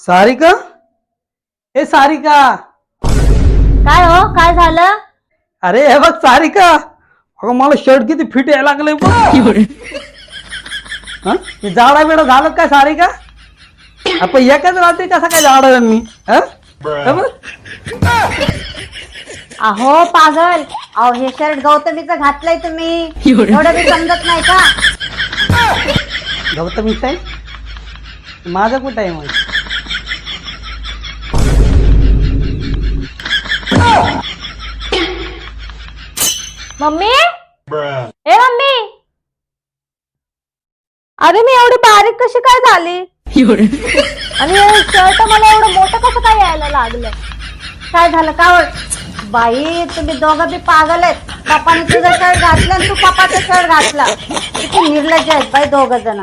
सारिका, ए सारिका. काय हो, काय झालं? अरे हे बघ सारिका, अगं मला शर्ट किती फिट यायला लागले बघ. जाडा बिडा झालं काय सारिका? आपण एकाच रात्री कसा काय जाडा मी? अहो पागल, अहो हे शर्ट गौतमीचं घातलंय तुम्ही, एवढं बी समजत नाही का? गौतमीच आहे, माझं कुठं आहे मग? मम्मी, ए मम्मी, अरे मी एवढी बारीक कशी काय झाली? आणि शर्ट मला एवढं मोठं कसं काय यायला लागलं? काय झालं का? बाई तुम्ही दोघं बी पागल आहेत. पप्पाने तुझं शर्ट घातलं आणि तू पप्पाचं शर्ट घातला. किती निर्लज्ज आहेत बाई दोघ जण.